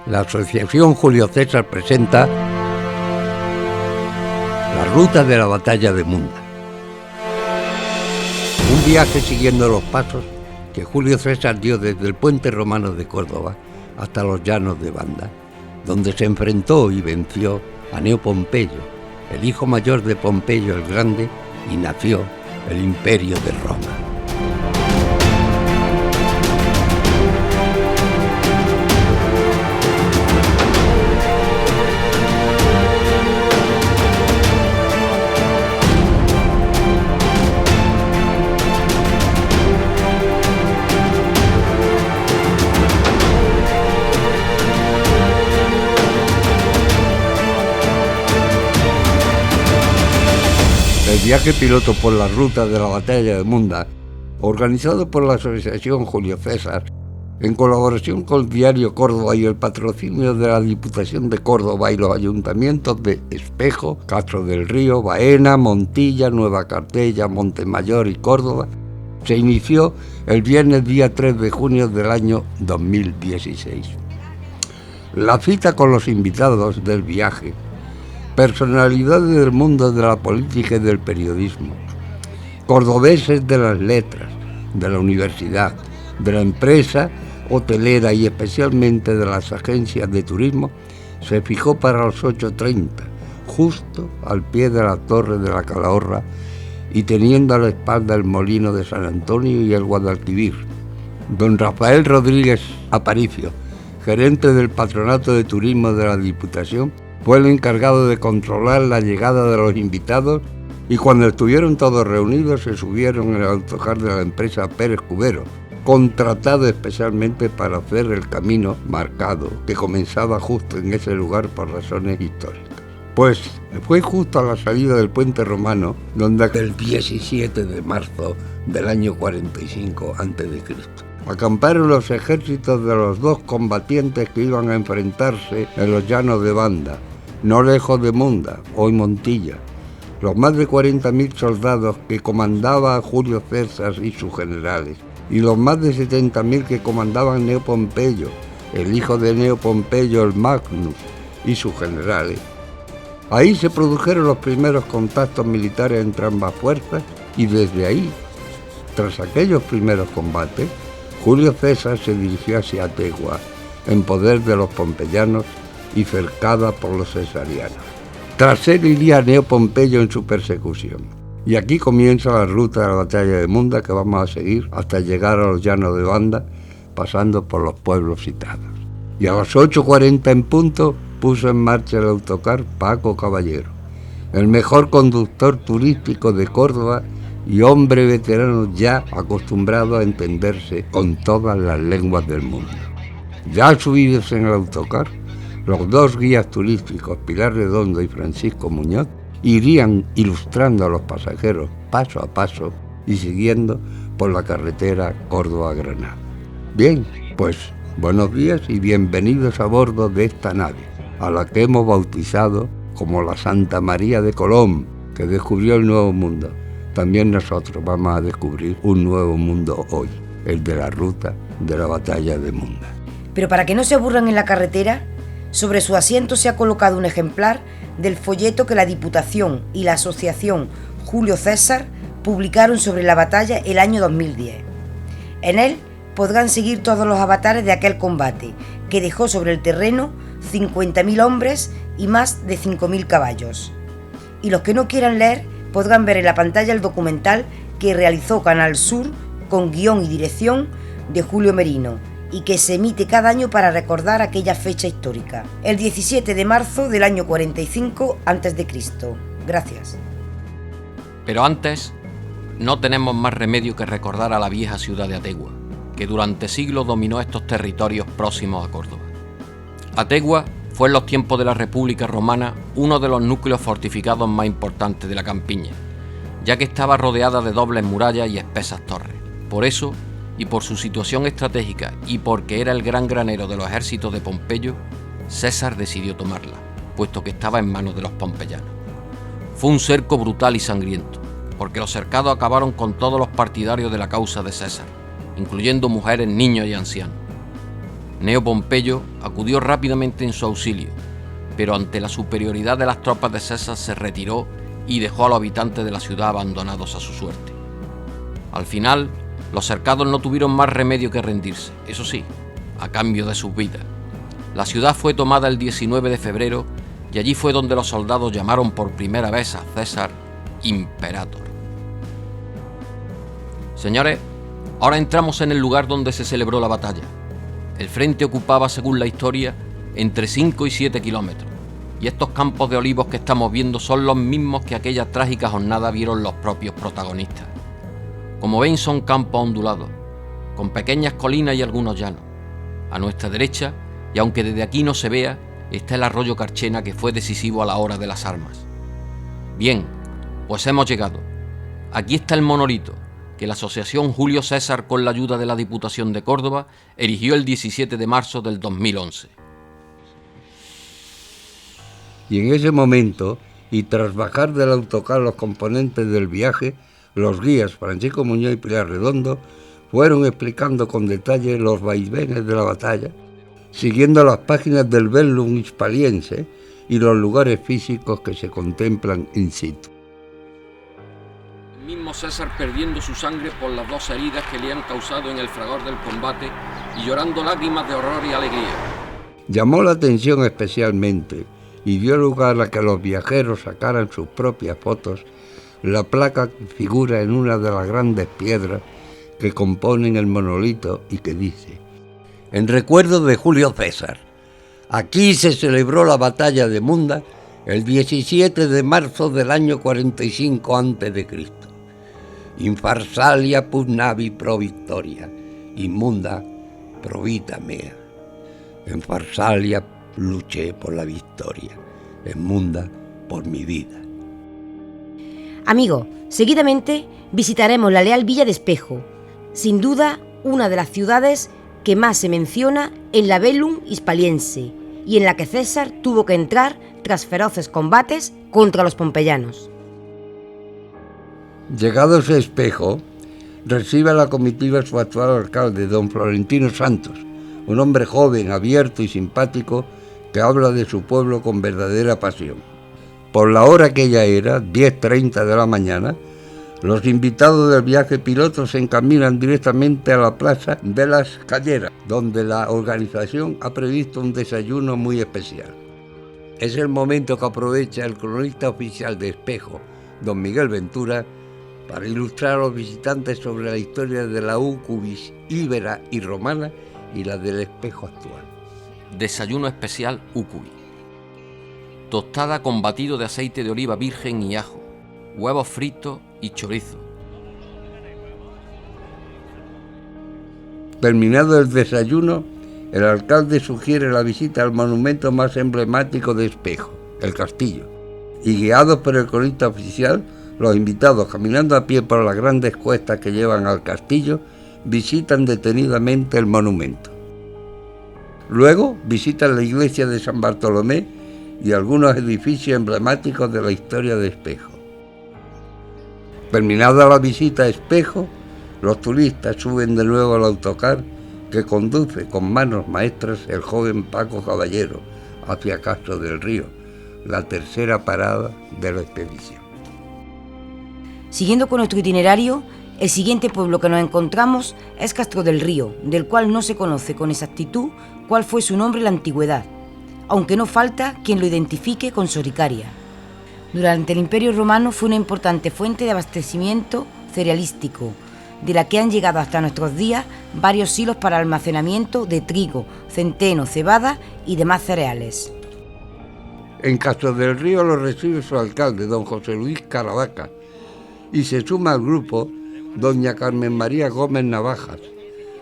la Asociación Julio César presenta La ruta de la batalla de Munda. Un viaje siguiendo los pasos que Julio César dio desde el puente romano de Córdoba hasta los llanos de Banda, donde se enfrentó y venció a Gneo Pompeyo, el hijo mayor de Pompeyo el Grande, y nació el Imperio de Roma. El viaje piloto por la ruta de la batalla de Munda, organizado por la Asociación Julio César, en colaboración con el Diario Córdoba y el patrocinio de la Diputación de Córdoba y los ayuntamientos de Espejo, Castro del Río, Baena, Montilla, Nueva Cartella, Montemayor y Córdoba, se inició el viernes día 3 de junio del año 2016. La cita con los invitados del viaje, personalidades del mundo de la política y del periodismo, cordobeses de las letras, de la universidad, de la empresa hotelera y especialmente de las agencias de turismo, se fijó para las 8:30, justo al pie de la Torre de la Calahorra y teniendo a la espalda el Molino de San Antonio y el Guadalquivir. Don Rafael Rodríguez Aparicio, gerente del Patronato de Turismo de la Diputación, fue el encargado de controlar la llegada de los invitados y cuando estuvieron todos reunidos se subieron en el autocar de la empresa Pérez Cubero, contratado especialmente para hacer el camino marcado que comenzaba justo en ese lugar por razones históricas. Pues fue justo a la salida del puente romano donde el 17 de marzo del año 45 a.C. acamparon los ejércitos de los dos combatientes que iban a enfrentarse en los llanos de Banda, no lejos de Munda, hoy Montilla, los más de 40.000 soldados que comandaba Julio César y sus generales, y los más de 70.000 que comandaban Gneo Pompeyo, el hijo de Gneo Pompeyo el Magnus, y sus generales. Ahí se produjeron los primeros contactos militares entre ambas fuerzas, y desde ahí, tras aquellos primeros combates, Julio César se dirigió hacia Ategua, en poder de los pompeyanos y cercada por los cesarianos. Tras él iría Gneo Pompeyo en su persecución. Y aquí comienza la ruta de la batalla de Munda que vamos a seguir hasta llegar a los llanos de Banda, pasando por los pueblos citados. Y a las 8:40 en punto puso en marcha el autocar Paco Caballero, el mejor conductor turístico de Córdoba y hombre veterano ya acostumbrado a entenderse con todas las lenguas del mundo. Ya subidos en el autocar, los dos guías turísticos, Pilar Redondo y Francisco Muñoz, irían ilustrando a los pasajeros paso a paso y siguiendo por la carretera Córdoba-Granada. Bien, pues buenos días y bienvenidos a bordo de esta nave, a la que hemos bautizado como la Santa María de Colón, que descubrió el Nuevo Mundo. También nosotros vamos a descubrir un nuevo mundo hoy, el de la ruta de la batalla de Munda. Pero para que no se aburran en la carretera, sobre su asiento se ha colocado un ejemplar del folleto que la Diputación y la Asociación Julio César publicaron sobre la batalla el año 2010. En él podrán seguir todos los avatares de aquel combate, que dejó sobre el terreno 50.000 hombres y más de 5.000 caballos. Y los que no quieran leer podrán ver en la pantalla el documental que realizó Canal Sur con guión y dirección de Julio Merino y que se emite cada año para recordar aquella fecha histórica, el 17 de marzo del año 45 a.C. Gracias. Pero antes, no tenemos más remedio que recordar a la vieja ciudad de Ategua, que durante siglos dominó estos territorios próximos a Córdoba. Ategua fue en los tiempos de la República Romana uno de los núcleos fortificados más importantes de la campiña, ya que estaba rodeada de dobles murallas y espesas torres. Por eso, y por su situación estratégica y porque era el gran granero de los ejércitos de Pompeyo, César decidió tomarla, puesto que estaba en manos de los pompeyanos. Fue un cerco brutal y sangriento, porque los cercados acabaron con todos los partidarios de la causa de César, incluyendo mujeres, niños y ancianos. Cneo Pompeyo acudió rápidamente en su auxilio, pero ante la superioridad de las tropas de César se retiró y dejó a los habitantes de la ciudad abandonados a su suerte. Al final, los cercados no tuvieron más remedio que rendirse, eso sí, a cambio de sus vidas. La ciudad fue tomada el 19 de febrero y allí fue donde los soldados llamaron por primera vez a César Imperator. Señores, ahora entramos en el lugar donde se celebró la batalla. El frente ocupaba, según la historia, entre 5 y 7 kilómetros, y estos campos de olivos que estamos viendo son los mismos que aquella trágica jornada vieron los propios protagonistas. Como ven, son campos ondulados, con pequeñas colinas y algunos llanos. A nuestra derecha, y aunque desde aquí no se vea, está el arroyo Carchena, que fue decisivo a la hora de las armas. Bien, pues hemos llegado. Aquí está el monolito que la Asociación Julio César, con la ayuda de la Diputación de Córdoba, erigió el 17 de marzo del 2011. Y en ese momento, y tras bajar del autocar los componentes del viaje, los guías Francisco Muñoz y Pilar Redondo fueron explicando con detalle los vaivenes de la batalla, siguiendo las páginas del Bellum hispaliense y los lugares físicos que se contemplan in situ. El mismo César perdiendo su sangre por las 2 heridas que le han causado en el fragor del combate y llorando lágrimas de horror y alegría. Llamó la atención especialmente y dio lugar a que los viajeros sacaran sus propias fotos la placa que figura en una de las grandes piedras que componen el monolito y que dice: en recuerdo de Julio César, aquí se celebró la batalla de Munda el 17 de marzo del año 45 a.C. In Farsalia pugnavi pro victoria, in Munda pro vita mea. En Farsalia luché por la victoria, en Munda por mi vida. Amigo, seguidamente visitaremos la Leal Villa de Espejo, sin duda una de las ciudades que más se menciona en la Bellum hispaliense y en la que César tuvo que entrar tras feroces combates contra los pompeyanos. Llegados a Espejo, recibe a la comitiva su actual alcalde, don Florentino Santos, un hombre joven, abierto y simpático que habla de su pueblo con verdadera pasión. Por la hora que ya era, 10:30 de la mañana, los invitados del viaje piloto se encaminan directamente a la Plaza de las Calleras, donde la organización ha previsto un desayuno muy especial. Es el momento que aprovecha el cronista oficial de Espejo, don Miguel Ventura, para ilustrar a los visitantes sobre la historia de la Ucubis íbera y romana y la del Espejo actual. Desayuno especial Ucubi. Tostada con batido de aceite de oliva virgen y ajo, huevos fritos y chorizo. Terminado el desayuno, el alcalde sugiere la visita al monumento más emblemático de Espejo, el castillo, y guiados por el cronista oficial, los invitados, caminando a pie por las grandes cuestas que llevan al castillo, visitan detenidamente el monumento. Luego visitan la iglesia de San Bartolomé y algunos edificios emblemáticos de la historia de Espejo. Terminada la visita a Espejo, los turistas suben de nuevo al autocar que conduce con manos maestras el joven Paco Caballero hacia Castro del Río, la tercera parada de la expedición. Siguiendo con nuestro itinerario, el siguiente pueblo que nos encontramos es Castro del Río, del cual no se conoce con exactitud cuál fue su nombre en la antigüedad, aunque no falta quien lo identifique con Soricaria. Durante el Imperio Romano fue una importante fuente de abastecimiento cerealístico, de la que han llegado hasta nuestros días varios silos para almacenamiento de trigo, centeno, cebada y demás cereales. En Castro del Río lo recibe su alcalde, don José Luis Caravaca, y se suma al grupo doña Carmen María Gómez Navajas,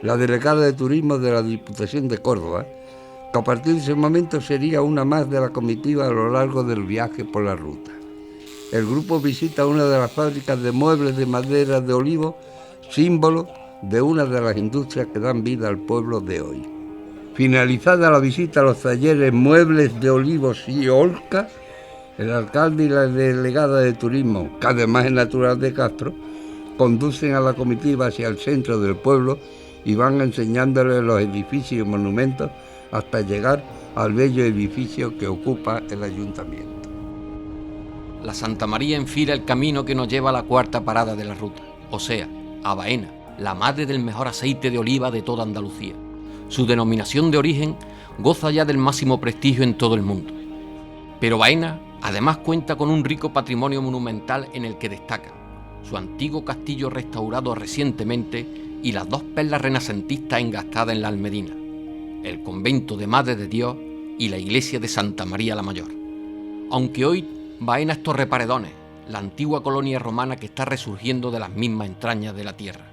la delegada de turismo de la Diputación de Córdoba, que a partir de ese momento sería una más de la comitiva a lo largo del viaje por la ruta. El grupo visita una de las fábricas de muebles de madera de olivo, símbolo de una de las industrias que dan vida al pueblo de hoy. Finalizada la visita a los talleres Muebles de Olivos y Olca, el alcalde y la delegada de turismo, que además es natural de Castro, conducen a la comitiva hacia el centro del pueblo y van enseñándole los edificios y monumentos hasta llegar al bello edificio que ocupa el ayuntamiento. La Santa María enfila el camino que nos lleva a la cuarta parada de la ruta, o sea, a Baena, la madre del mejor aceite de oliva de toda Andalucía. Su denominación de origen goza ya del máximo prestigio en todo el mundo. Pero Baena además cuenta con un rico patrimonio monumental en el que destacan su antiguo castillo restaurado recientemente y las dos perlas renacentistas engastadas en la Almedina, el convento de Madre de Dios y la iglesia de Santa María la Mayor. Aunque hoy Baena es Torreparedones, la antigua colonia romana que está resurgiendo de las mismas entrañas de la tierra.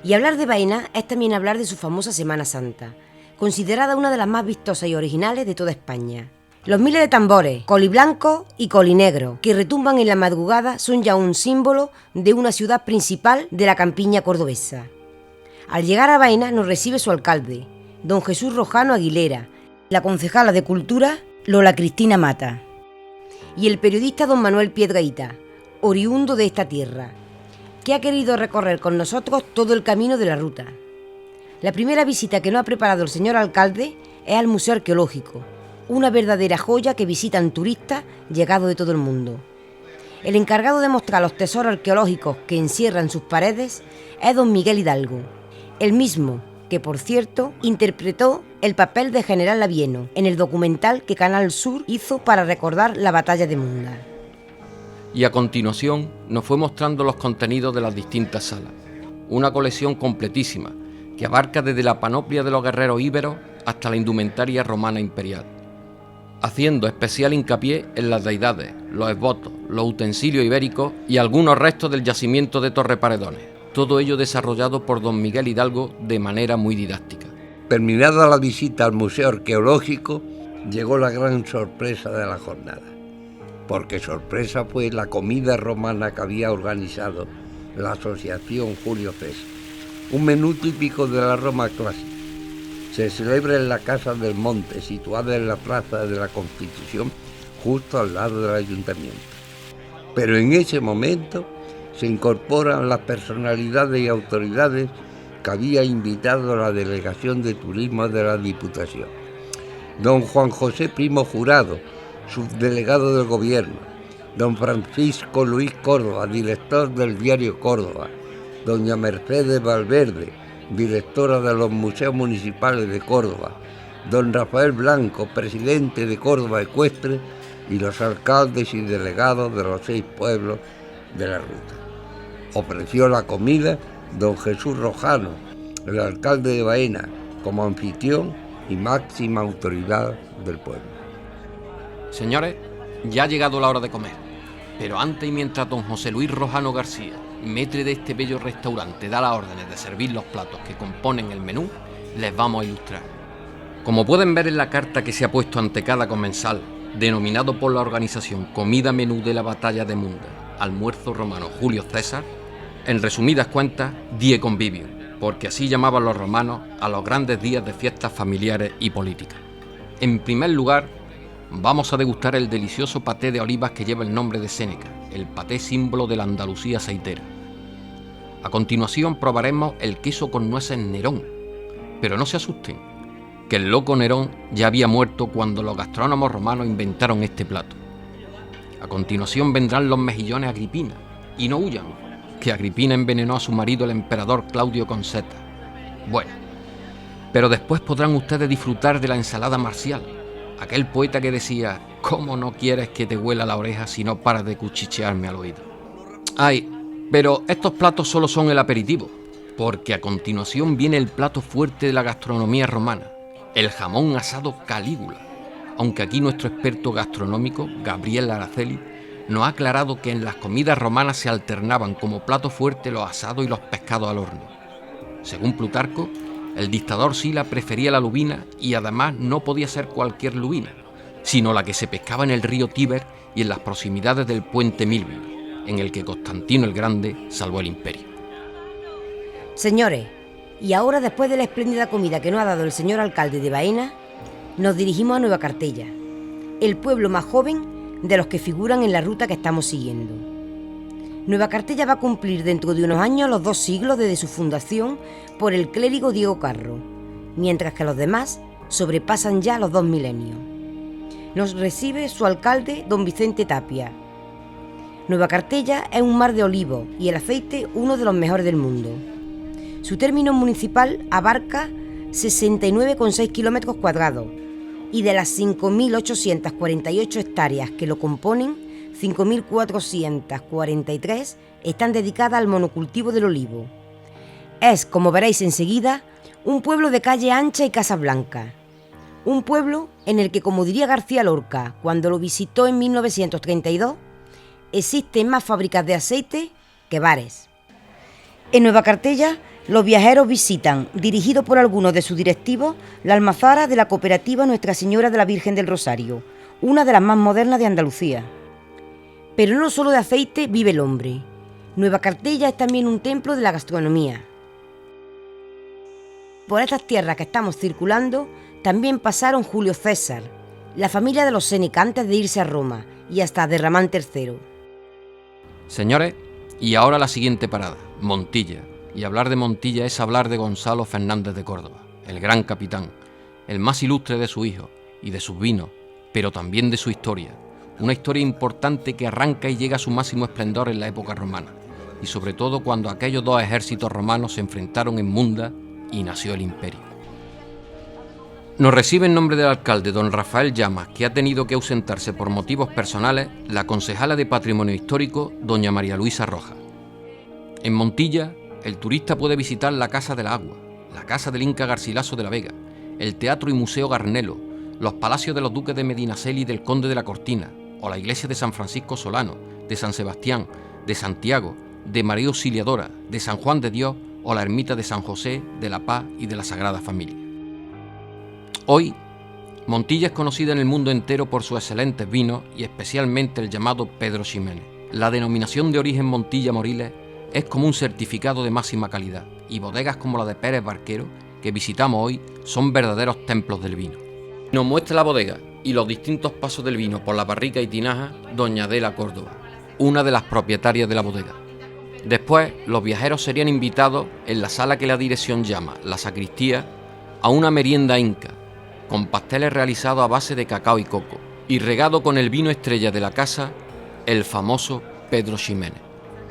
Y hablar de Baena es también hablar de su famosa Semana Santa, considerada una de las más vistosas y originales de toda España. Los miles de tambores, coliblancos y colinegros, que retumban en la madrugada son ya un símbolo de una ciudad principal de la campiña cordobesa. Al llegar a Baena nos recibe su alcalde, don Jesús Rojano Aguilera, la concejala de Cultura, Lola Cristina Mata, y el periodista don Manuel Piedrahita, oriundo de esta tierra, que ha querido recorrer con nosotros todo el camino de la ruta. La primera visita que nos ha preparado el señor alcalde es al Museo Arqueológico, una verdadera joya que visitan turistas llegados de todo el mundo. El encargado de mostrar los tesoros arqueológicos que encierran sus paredes es don Miguel Hidalgo, el mismo que, por cierto, interpretó el papel de General Labieno en el documental que Canal Sur hizo para recordar la batalla de Munda. Y a continuación nos fue mostrando los contenidos de las distintas salas, una colección completísima que abarca desde la panoplia de los guerreros íberos hasta la indumentaria romana imperial, haciendo especial hincapié en las deidades, los esbotos, los utensilios ibéricos y algunos restos del yacimiento de Torreparedones, todo ello desarrollado por don Miguel Hidalgo de manera muy didáctica. Terminada la visita al Museo Arqueológico, llegó la gran sorpresa de la jornada, porque sorpresa fue la comida romana que había organizado la Asociación Julio César, un menú típico de la Roma clásica. Se celebra en la Casa del Monte, situada en la Plaza de la Constitución, justo al lado del ayuntamiento. Pero en ese momento se incorporan las personalidades y autoridades que había invitado la Delegación de Turismo de la Diputación. Don Juan José Primo Jurado, subdelegado del Gobierno, don Francisco Luis Córdoba, director del diario Córdoba, doña Mercedes Valverde, directora de los Museos Municipales de Córdoba, don Rafael Blanco, presidente de Córdoba Ecuestre, y los alcaldes y delegados de los 6 pueblos de la ruta. Ofreció la comida don Jesús Rojano, el alcalde de Baena, como anfitrión y máxima autoridad del pueblo. Señores, ya ha llegado la hora de comer, pero antes y mientras don José Luis Rojano García, maître de este bello restaurante, da las órdenes de servir los platos que componen el menú, les vamos a ilustrar. Como pueden ver en la carta que se ha puesto ante cada comensal, denominado por la organización Comida Menú de la Batalla de Munda, Almuerzo Romano Julio César, en resumidas cuentas, Die Convivium, porque así llamaban los romanos a los grandes días de fiestas familiares y políticas. En primer lugar, vamos a degustar el delicioso paté de olivas que lleva el nombre de Séneca, el paté símbolo de la Andalucía aceitera. A continuación probaremos el queso con nueces Nerón, pero no se asusten, que el loco Nerón ya había muerto cuando los gastrónomos romanos inventaron este plato. A continuación vendrán los mejillones Agripina, y no huyan, que Agripina envenenó a su marido el emperador Claudio con setas. Bueno, pero después podrán ustedes disfrutar de la ensalada Marcial, aquel poeta que decía: ¿cómo no quieres que te huela la oreja si no paras de cuchichearme al oído? Ay, pero estos platos solo son el aperitivo, porque a continuación viene el plato fuerte de la gastronomía romana, el jamón asado Calígula, aunque aquí nuestro experto gastronómico, Gabriel Araceli, nos ha aclarado que en las comidas romanas se alternaban como plato fuerte los asados y los pescados al horno. Según Plutarco, el dictador Sila prefería la lubina y además no podía ser cualquier lubina, sino la que se pescaba en el río Tíber y en las proximidades del puente Milvio, en el que Constantino el Grande salvó el imperio. Señores, y ahora, después de la espléndida comida que nos ha dado el señor alcalde de Baena, nos dirigimos a Nueva Cartella, el pueblo más joven de los que figuran en la ruta que estamos siguiendo. Nueva Cartella va a cumplir dentro de unos años los 2 siglos desde su fundación por el clérigo Diego Carro, mientras que los demás sobrepasan ya los 2 milenios. Nos recibe su alcalde, don Vicente Tapia. Nueva Cartella es un mar de olivos y el aceite uno de los mejores del mundo. Su término municipal abarca 69,6 kilómetros cuadrados y de las 5.848 hectáreas que lo componen, 5.443 están dedicadas al monocultivo del olivo. Es, como veréis enseguida, un pueblo de calle ancha y casas blancas. Un pueblo en el que, como diría García Lorca cuando lo visitó en 1932, existen más fábricas de aceite que bares. En Nueva Cartella, los viajeros visitan, dirigidos por algunos de sus directivos, la almazara de la cooperativa Nuestra Señora de la Virgen del Rosario, una de las más modernas de Andalucía. Pero no solo de aceite vive el hombre. Nueva Cartella es también un templo de la gastronomía. Por estas tierras que estamos circulando también pasaron Julio César, la familia de los Séneca antes de irse a Roma, y hasta Derramán III. Señores, y ahora la siguiente parada, Montilla. Y hablar de Montilla es hablar de Gonzalo Fernández de Córdoba, el gran capitán, el más ilustre de su hijo y de sus vinos, pero también de su historia. Una historia importante que arranca y llega a su máximo esplendor en la época romana, y sobre todo cuando aquellos dos ejércitos romanos se enfrentaron en Munda y nació el imperio. Nos recibe en nombre del alcalde don Rafael Llamas, que ha tenido que ausentarse por motivos personales, la concejala de Patrimonio Histórico, doña María Luisa Rojas. En Montilla, el turista puede visitar la Casa del Agua, la Casa del Inca Garcilaso de la Vega, el Teatro y Museo Garnelo, los palacios de los duques de Medinaceli y del Conde de la Cortina, o la iglesia de San Francisco Solano, de San Sebastián, de Santiago, de María Auxiliadora, de San Juan de Dios, o la ermita de San José, de la Paz y de la Sagrada Familia. Hoy, Montilla es conocida en el mundo entero por sus excelentes vinos y especialmente el llamado Pedro Ximénez. La denominación de origen Montilla Moriles es como un certificado de máxima calidad, y bodegas como la de Pérez Barquero, que visitamos hoy, son verdaderos templos del vino. Nos muestra la bodega y los distintos pasos del vino por la barrica y tinaja doña Adela Córdoba, una de las propietarias de la bodega. Después, los viajeros serían invitados en la sala que la dirección llama la sacristía a una merienda inca, con pasteles realizados a base de cacao y coco, y regado con el vino estrella de la casa, el famoso Pedro Ximénez.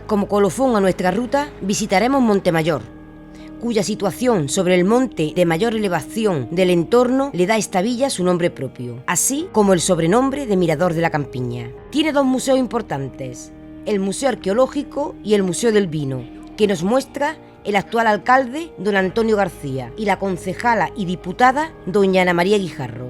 Como colofón a nuestra ruta, visitaremos Montemayor, cuya situación sobre el monte de mayor elevación del entorno le da a esta villa su nombre propio, así como el sobrenombre de Mirador de la Campiña. Tiene 2 museos importantes, el Museo Arqueológico y el Museo del Vino, que nos muestra el actual alcalde, don Antonio García, y la concejala y diputada, doña Ana María Guijarro.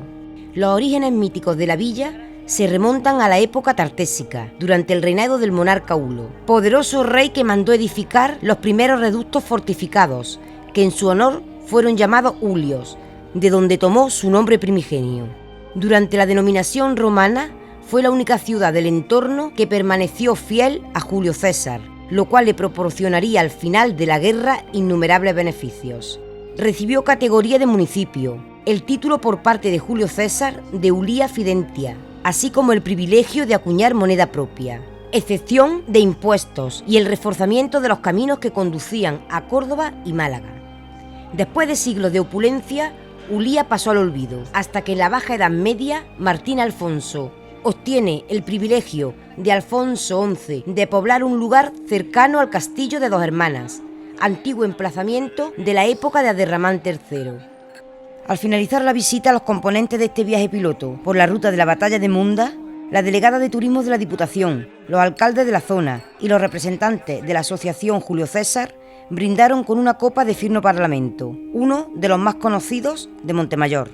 Los orígenes míticos de la villa se remontan a la época tartésica, durante el reinado del monarca Hulo, poderoso rey que mandó edificar los primeros reductos fortificados, que en su honor fueron llamados Ulios, de donde tomó su nombre primigenio. Durante la denominación romana, fue la única ciudad del entorno que permaneció fiel a Julio César, lo cual le proporcionaría al final de la guerra innumerables beneficios. Recibió categoría de municipio, el título por parte de Julio César de Ulia Fidentia, así como el privilegio de acuñar moneda propia, excepción de impuestos y el reforzamiento de los caminos que conducían a Córdoba y Málaga. Después de siglos de opulencia, Ulia pasó al olvido, hasta que en la Baja Edad Media Martín Alfonso obtiene el privilegio de Alfonso XI de poblar un lugar cercano al castillo de Dos Hermanas, antiguo emplazamiento de la época de Derramán III. Al finalizar la visita a los componentes de este viaje piloto por la ruta de la Batalla de Munda, la delegada de turismo de la Diputación, los alcaldes de la zona y los representantes de la Asociación Julio César brindaron con una copa de Fino Parlamento, uno de los más conocidos de Montemayor.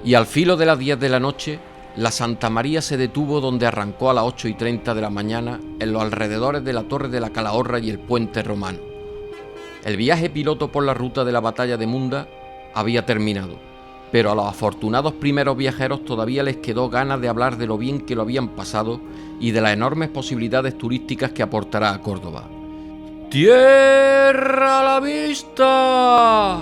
Y al filo de las 10 de la noche, la Santa María se detuvo donde arrancó a las 8:30 de la mañana en los alrededores de la Torre de la Calahorra y el Puente Romano. El viaje piloto por la ruta de la Batalla de Munda había terminado, pero a los afortunados primeros viajeros todavía les quedó ganas de hablar de lo bien que lo habían pasado y de las enormes posibilidades turísticas que aportará a Córdoba. ¡Tierra a la vista!